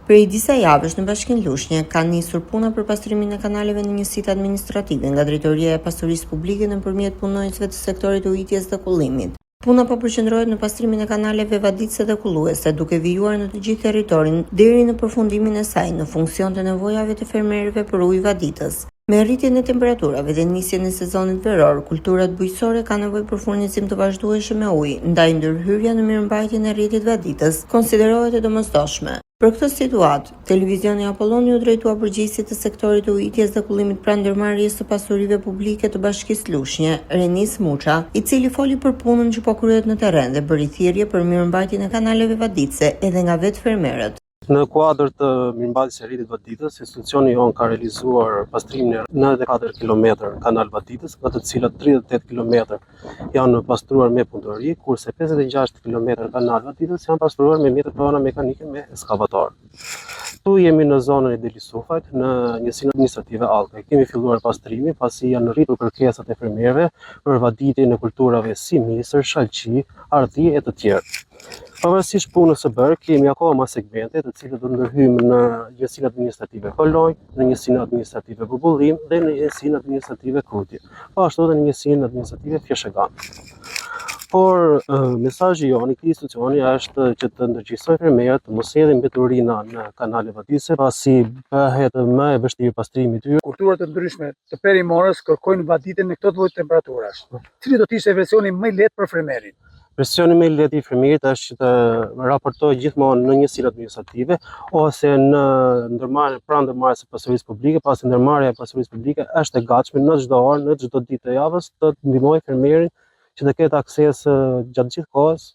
Prej disa javësh në Bashkinë Lushnjë ka nisur puna për pastrimin e kanaleve në njësitë administrative nga Drejtoria e Pasurisë Publike nëpërmjet punonjësve të sektorit ujitjes dhe kullimit. Puna po përqendrohet në pastrimin e kanaleve vaditëse dhe kulluese, duke vijuar në të gjithë territorin deri në përfundimin e saj në funksion të nevojave të fermerëve për ujë vaditës. Me rritjen e temperaturave dhe nisjen e sezonit veror, kulturat bujqësore kanë nevojë për furnizim të vazhdueshëm me ujë, ndaj ndërhyrja në mirëmbajtjen e rrjetit vaditës konsiderohet e domosdoshme. Për këtë situatë, televizioni Apolloni u drejtua përgjegjësit të sektorit të ujitjes dhe kullimit pranë ndërmarrjes së pasurive publike të Bashkisë Lushnjë, Renis Muça, i cili foli për punën që po kryhet në terren dhe bëri thirrje për mirëmbajtjen e kanaleve vaditëse edhe nga vetë fermerët. Në kuadër të mirëmbajtjes së rrjetit vaditës, institucioni jon ka realizuar pastrimin e 94 km kanal vaditës, nga të cilat 38 km janë pastruar me punëtori, kurse 56 km kanal vaditës janë pastruar me mjete prona mekanike me ekskavator. Tu jemi në zonën e Delisufajt, në njësinë administrative Allkaj. Kemi filluar pastrimin pasi janë rritur kërkesat e fermerëve për vaditjen e kulturave si misër, shalqi, ardhi e të tjerë. Pavarësisht punës së bërë, kemi akoma segmente të cilët do ndërhyjmë në njësinë administrative Kolonjë, në njësinë administrative Bubullim dhe në njësinë administrative Kutje, po ashtu edhe në njësinë administrative Fjeshegan. Por mesazhi jon i këtij institucioni është që të ndërgjegjësojë fermerët të mos hedhin mbeturina në kanale vaditëse, pasi bëhet më e vështirë pastrimi i tyre. Kultura të ndryshme të perimorës kërkojnë vaditjen në këto lloj temperaturash. Cili do të ishte versioni më i lehtë për fermerin? Versioni më i lehtë i fermerit është që të raportojë gjithmonë në njësinë administrative ose në ndërmarrje pranë ndërmarrjes së pasurisë publike, pasi ndërmarrja e pasurisë publike është e gatshme në çdo orë, në çdo ditë të javës, të ndihmojë fermerin që të ketë akses gjatë gjithë kohës